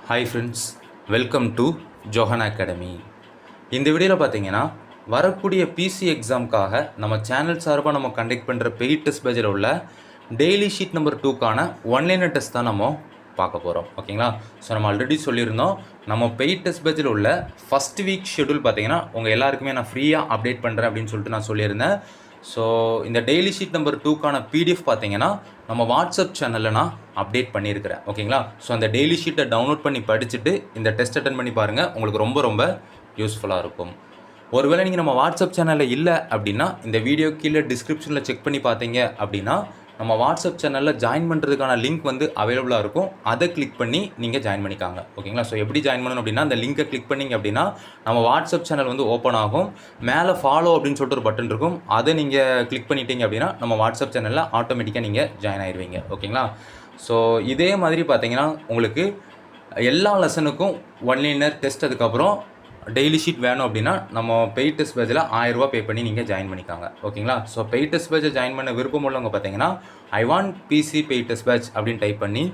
Hi friends, welcome to Johann academy. இந்த வீடியோவில் பார்த்தீங்கன்னா வரக்கூடிய பிசி எக்ஸாமுக்காக நம்ம சேனல் சார்பாக நம்ம கண்டக்ட் பண்ணுற பெய்ட் டெஸ்ட் பேஜில் உள்ள டெய்லி ஷீட் நம்பர் 2க்கான ஒன்லைனர் டெஸ்ட் தான் நம்ம பார்க்க போகிறோம். ஓகேங்களா? ஸோ நம்ம ஆல்ரெடி சொல்லியிருந்தோம், நம்ம பெய்ட் டெஸ்ட் பேஜில் உள்ள ஃபஸ்ட் வீக் ஷெடியூல் பார்த்தீங்கன்னா உங்கள் எல்லாருக்குமே நான் ஃப்ரீயாக அப்டேட் பண்ணுறேன் அப்படின்னு சொல்லிட்டு நான் சொல்லியிருந்தேன். ஸோ இந்த டெய்லி ஷீட் நம்பர் 2க்கான பிடிஎஃப் பார்த்தீங்கன்னா நம்ம வாட்ஸ்அப் சேனலில் நான் அப்டேட் பண்ணியிருக்கிறேன். ஓகேங்களா? ஸோ அந்த டெய்லி ஷீட்டை டவுன்லோட் பண்ணி படிச்சுட்டு இந்த டெஸ்ட் அட்டன் பண்ணி பாருங்கள், உங்களுக்கு ரொம்ப யூஸ்ஃபுல்லாக இருக்கும். ஒருவேளை நீங்கள் நம்ம வாட்ஸ்அப் சேனலில் இல்லை அப்படின்னா இந்த வீடியோ கீழே டிஸ்கிரிப்ஷனில் செக் பண்ணி பார்த்தீங்க அப்படின்னா நம்ம வாட்ஸ்அப் சேனலில் ஜாயின் பண்ணுறதுக்கான லிங்க் வந்து அவைலபிளாக இருக்கும். அதை கிளிக் பண்ணி நீங்கள் ஜாயின் பண்ணிக்காங்க. ஓகேங்களா? ஸோ எப்படி ஜாயின் பண்ணணும் அப்படின்னா அந்த லிங்கை கிளிக் பண்ணிங்க அப்படின்னா நம்ம வாட்ஸ்அப் சேனல் வந்து ஓப்பன் ஆகும். மேலே ஃபாலோ அப்படின்னு சொல்லிட்டு ஒரு பட்டன் இருக்கும். அதை நீங்கள் கிளிக் பண்ணிட்டீங்க அப்படின்னா நம்ம வாட்ஸ்அப் சேனலில் ஆட்டோமேட்டிக்காக நீங்கள் ஜாயின் ஆயிடுவீங்க. ஓகேங்களா? ஸோ இதே மாதிரி பார்த்தீங்கன்னா உங்களுக்கு எல்லா லெசனுக்கும் ஒன்லைனர் டெஸ்ட், அதுக்கப்புறம் டெய்லி ஷீட் வேணும் அப்படின்னா நம்ம பெய்ட் டெஸ்ட் பேஜில் 1000 ரூபா பே பண்ணி நீங்கள் ஜாயின் பண்ணிக்காங்க. ஓகேங்களா? ஸோ பெய்ட் டெஸ்ட் பேஜை ஜாயின் பண்ண விருப்பம் உள்ளவங்க பார்த்தீங்கன்னா I want PC paid test batch அப்படின்னு டைப் பண்ணி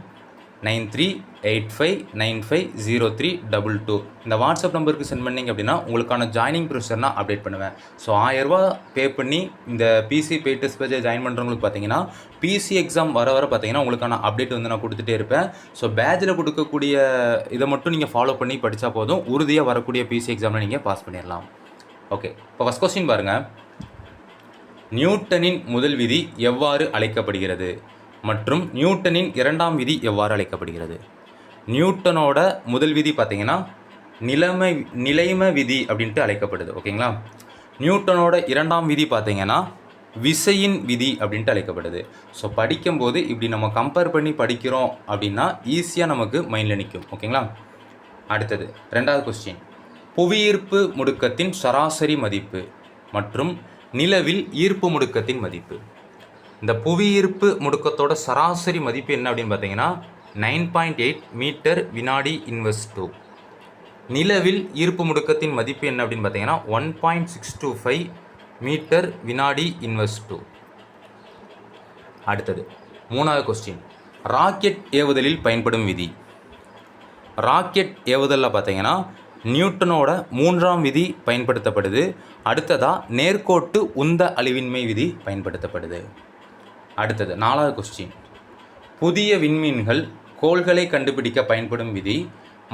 9385950322 இந்த வாட்ஸ்அப் நம்பருக்கு சென்ட் பண்ணிங்க அப்படின்னா உங்களுக்கான ஜாயினிங் ப்ரொசீஜர் நான் அப்டேட் பண்ணுவேன். ஸோ 1000 ரூபா பே பண்ணி இந்த பிசி பெய்ட் டெஸ்ட் பேஜை ஜாயின் பண்ணுறவங்களுக்கு பார்த்தீங்கன்னா பிசி எக்ஸாம் வர பார்த்தீங்கன்னா உங்களுக்கான அப்டேட் வந்து நான் கொடுத்துட்டே இருப்பேன். ஸோ பேட்சில் கொடுக்கக்கூடிய இதை மட்டும் நீங்கள் ஃபாலோ பண்ணி படித்தா போதும், உறுதியாக வரக்கூடிய பிசி எக்ஸாமில் நீங்கள் பாஸ் பண்ணிடலாம். ஓகே, இப்போ ஃபஸ்ட் கொஸ்டின் பாருங்கள். நியூட்டனின் முதல் விதி எவ்வாறு அழைக்கப்படுகிறது மற்றும் நியூட்டனின் இரண்டாம் விதி எவ்வாறு அழைக்கப்படுகிறது? நியூட்டனோட முதல் விதி பார்த்தீங்கன்னா நிலைம விதி அப்படின்ட்டு அழைக்கப்படுது. ஓகேங்களா? நியூட்டனோட இரண்டாம் விதி பார்த்தீங்கன்னா விசையின் விதி அப்படின்ட்டு அழைக்கப்படுது. ஸோ படிக்கும்போது இப்படி நம்ம கம்பேர் பண்ணி படிக்கிறோம் அப்படின்னா ஈஸியாக நமக்கு மைண்டில் நிற்கும். ஓகேங்களா? அடுத்தது ரெண்டாவது கொஸ்டின். புவியீர்ப்பு முடுக்கத்தின் சராசரி மதிப்பு மற்றும் நிலவில் ஈர்ப்பு முடுக்கத்தின் மதிப்பு. இந்த புவியீர்ப்பு முடுக்கத்தோட சராசரி மதிப்பு என்ன அப்படின்னு பார்த்தீங்கன்னா 9.8 மீட்டர் வினாடி இன்வெர்ஸ் 2. நிலவில் ஈர்ப்பு முடுக்கத்தின் மதிப்பு என்ன அப்படின்னு பார்த்தீங்கன்னா 1.625 மீட்டர் வினாடி இன்வெர்ஸ் 2. அடுத்தது மூணாவது கொஸ்டின். ராக்கெட் ஏவுதலில் பயன்படும் விதி. ராக்கெட் ஏவுதலில் பார்த்தீங்கன்னா நியூட்டனோட மூன்றாம் விதி பயன்படுத்தப்படுது. அடுத்ததாக நேர்கோட்டு உந்த அழிவின்மை விதி பயன்படுத்தப்படுது. அடுத்தது நாலாவது கொஸ்டின். புதிய விண்மீன்கள் கோள்களை கண்டுபிடிக்க பயன்படும் விதி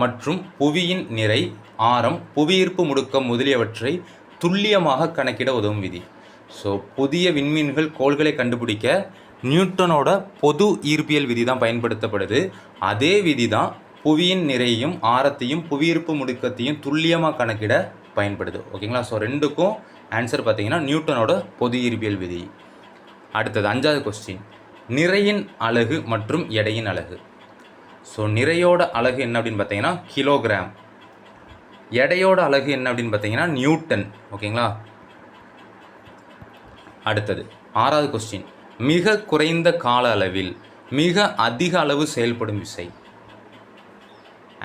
மற்றும் புவியின் நிறை, ஆரம், புவியீர்ப்பு முடுக்கம் முதலியவற்றை துல்லியமாக கணக்கிட உதவும் விதி. ஸோ புதிய விண்மீன்கள் கோள்களை கண்டுபிடிக்க நியூட்டனோட பொது ஈர்ப்பியல் விதி தான் பயன்படுத்தப்படுது. அதே விதி தான் புவியின் நிறையையும் ஆரத்தையும் புவியீர்ப்பு முடுக்கத்தையும் துல்லியமாக கணக்கிட பயன்படுது. ஓகேங்களா? ஸோ ரெண்டுக்கும் ஆன்சர் பார்த்தீங்கன்னா நியூட்டனோட பொது ஈர்ப்பியல் விதி. அடுத்தது அஞ்சாவது கொஸ்டின். நிறையின் அலகு மற்றும் எடையின் அலகு. ஸோ நிறையோட அலகு என்ன அப்படின்னு பார்த்தீங்கன்னா கிலோகிராம், எடையோட அலகு என்ன அப்படின்னு பார்த்தீங்கன்னா நியூட்டன். ஓகேங்களா? அடுத்தது ஆறாவது கொஸ்டின். மிக குறைந்த கால அளவில் மிக அதிக அளவு செயல்படும் விசை.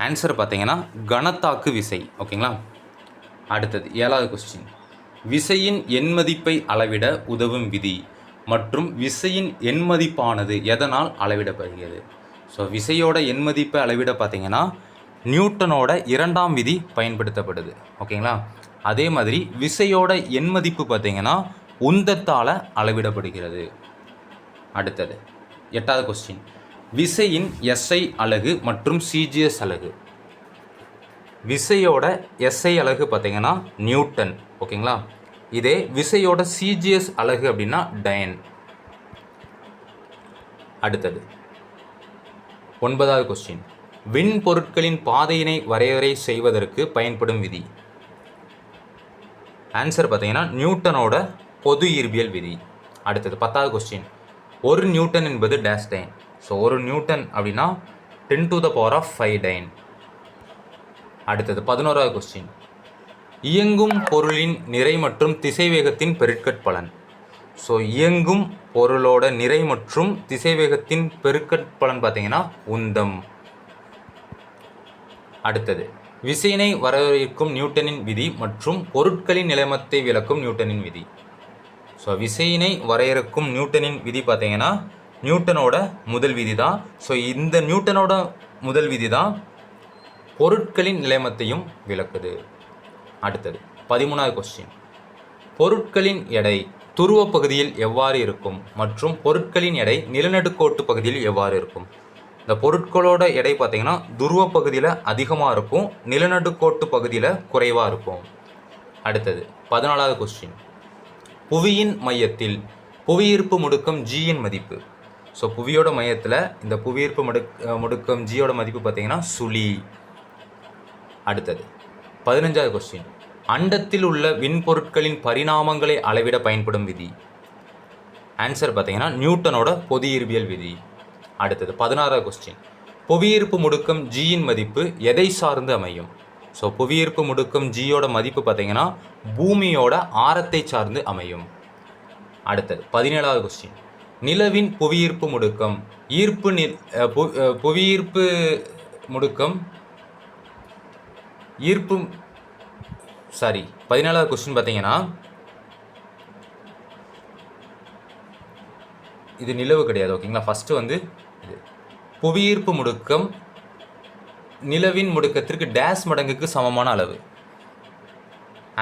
ஆன்சர் பார்த்தீங்கன்னா கனத்தாக்கு விசை. ஓகேங்களா? அடுத்தது ஏழாவது கொஸ்டின். விசையின் எண்மதிப்பை அளவிட உதவும் விதி மற்றும் விசையின் எண்மதிப்பானது எதனால் அளவிடப்படுகிறது? ஸோ விசையோட எண்மதிப்பை அளவிட பார்த்தீங்கன்னா நியூட்டனோட இரண்டாம் விதி பயன்படுத்தப்படுது. ஓகேங்களா? அதே மாதிரி விசையோட எண்மதிப்பு பார்த்தீங்கன்னா உந்தத்தால் அளவிடப்படுகிறது. அடுத்தது எட்டாவது கொஸ்டின். விசையின் எஸ்ஐ அலகு மற்றும் சிஜிஎஸ் அலகு. விசையோட எஸ்ஐ அலகு பார்த்தீங்கன்னா நியூட்டன். ஓகேங்களா? இதே விசையோட சிஜிஎஸ் அலகு அப்படின்னா டயன். அடுத்தது ஒன்பதாவது கொஸ்டின். விண் பொருட்களின் பாதையினை வரையறை செய்வதற்கு பயன்படும் விதி. ஆன்சர் பார்த்தீங்கன்னா நியூட்டனோட பொது ஈர்ப்பியல் விதி. அடுத்தது பத்தாவது கொஸ்டின். ஒரு நியூட்டன் என்பது டேஷ் டைன். ஸோ ஒரு நியூட்டன் அப்படின்னா 10⁵ டைன். அடுத்தது 11வது கொஸ்டின். இயங்கும் பொருளின் நிறை மற்றும் திசைவேகத்தின் பெருக்கற்பலன். ஸோ இயங்கும் பொருளோட நிறை மற்றும் திசைவேகத்தின் பெருக்கற்பலன் பார்த்தீங்கன்னா உந்தம். அடுத்தது விசையினை வரையறுக்கும் நியூட்டனின் விதி மற்றும் பொருட்களின் நிலைமத்தை விளக்கும் நியூட்டனின் விதி. ஸோ விசையினை வரையறுக்கும் நியூட்டனின் விதி பார்த்தீங்கன்னா நியூட்டனோட முதல் விதி தான். ஸோ இந்த நியூட்டனோட முதல் விதி தான் பொருட்களின் நிலைமத்தையும் விளக்குது. அடுத்தது 13வது கொஸ்டின். பொருட்களின் எடை துருவ பகுதியில் எவ்வாறு இருக்கும் மற்றும் பொருட்களின் எடை நிலநடுக்கோட்டு பகுதியில் எவ்வாறு இருக்கும்? இந்த பொருட்களோட எடை பார்த்தீங்கன்னா துருவ பகுதியில் அதிகமாக இருக்கும், நிலநடுக்கோட்டு பகுதியில் குறைவாக இருக்கும். அடுத்தது 14வது கொஸ்டின். புவியின் மையத்தில் புவியீர்ப்பு முடுக்கம் ஜியின் மதிப்பு. ஸோ புவியோட மையத்தில் இந்த புவியீர்ப்பு முடுக்கம் ஜியோட மதிப்பு பார்த்தீங்கன்னா சுழி. அடுத்தது 15வது கொஸ்டின். அண்டத்தில் உள்ள விண்பொருட்களின் பரிணாமங்களை அளவிட பயன்படும் விதி. ஆன்சர் பார்த்தீங்கன்னா நியூட்டனோட பொது இயற்பியல் விதி. அடுத்தது 16வது கொஸ்டின். புவியீர்ப்பு முடுக்கம் ஜியின் மதிப்பு எதை சார்ந்து அமையும்? ஸோ புவியீர்ப்பு முடுக்கம் ஜியோட மதிப்பு பார்த்தீங்கன்னா பூமியோட ஆரத்தை சார்ந்து அமையும். அடுத்தது 17வது கொஸ்டின். நிலவின் புவியீர்ப்பு முடுக்கம் புவியீர்ப்பு முடுக்கம் 17வது கொஸ்டின் பார்த்தீங்கன்னா இது நிலவு கிடையாது, ஓகேங்களா. ஃபஸ்ட்டு வந்து இது புவியீர்ப்பு முடுக்கம் நிலவின் முடுக்கத்திற்கு டேஸ் மடங்குக்கு சமமான அளவு.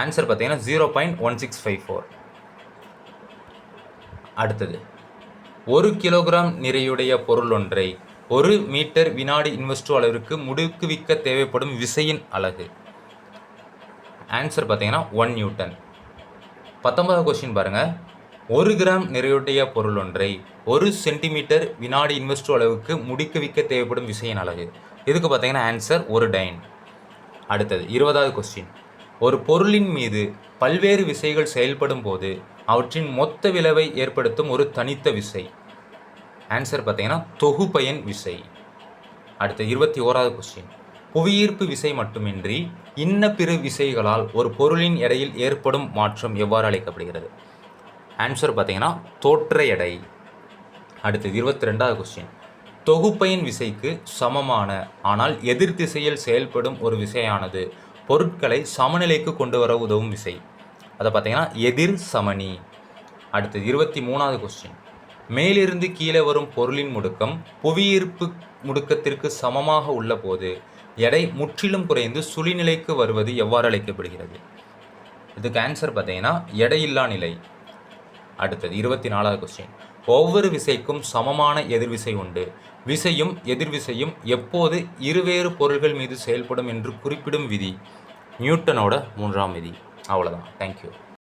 ஆன்சர் பார்த்தீங்கன்னா 0.1654. அடுத்தது 1 கிலோகிராம் நிறையுடைய பொருள் ஒன்றை 1 மீட்டர் வினாடி இன்வெஸ்டோ அளவிற்கு முடுக்குவிக்க தேவைப்படும் விசையின் அலகு. ஆன்சர் பார்த்தீங்கன்னா 1 நியூட்டன். 19வது கொஸ்டின் பாருங்கள். 1 கிராம் நிறையுடைய பொருள் ஒன்றை 1 சென்டிமீட்டர் வினாடி இன்வெஸ்டோ அளவுக்கு முடுக்குவிக்க தேவைப்படும் விசையின் அலகு. இதுக்கு பார்த்தீங்கன்னா ஆன்சர் 1 டைன். அடுத்தது 20வது கொஸ்டின். ஒரு பொருளின் மீது பல்வேறு விசைகள் செயல்படும் போது அவற்றின் மொத்த விளைவை ஏற்படுத்தும் ஒரு தனித்த விசை. ஆன்சர் பார்த்தீங்கன்னா தொகுபயன் விசை. அடுத்த 21வது கொஸ்டின். புவியீர்ப்பு விசை மட்டுமின்றி இன்ன பிற விசைகளால் ஒரு பொருளின் எடையில் ஏற்படும் மாற்றம் எவ்வாறு அழைக்கப்படுகிறது? ஆன்சர் பார்த்தீங்கன்னா தோற்ற எடை. அடுத்தது 22வது கொஸ்டின். தொகுப்பயன் விசைக்கு சமமான ஆனால் எதிர் திசையில் செயல்படும் ஒரு விசையானது பொருட்களை சமநிலைக்கு கொண்டு வர உதவும் விசை. அதை பார்த்தீங்கன்னா எதிர் சமனி. அடுத்தது 23வது கொஸ்டின். மேலிருந்து கீழே வரும் பொருளின் முடுக்கம் புவியீர்ப்பு முடுக்கத்திற்கு சமமாக உள்ள போது எடை முற்றிலும் குறைந்து சுழிநிலைக்கு வருவது எவ்வாறு அழைக்கப்படுகிறது? இதுக்கு ஆன்சர் பார்த்தீங்கன்னா எடையில்லா நிலை. அடுத்தது 24வது கொஸ்டின். ஒவ்வொரு விசைக்கும் சமமான எதிர்விசை உண்டு. விசையும் எதிர்விசையும் எப்போது இருவேறு பொருள்கள் மீது செயல்படும் என்று குறிப்பிடும் விதி நியூட்டனோட 3ஆம் விதி. அவ்வளோதான். தேங்க்யூ.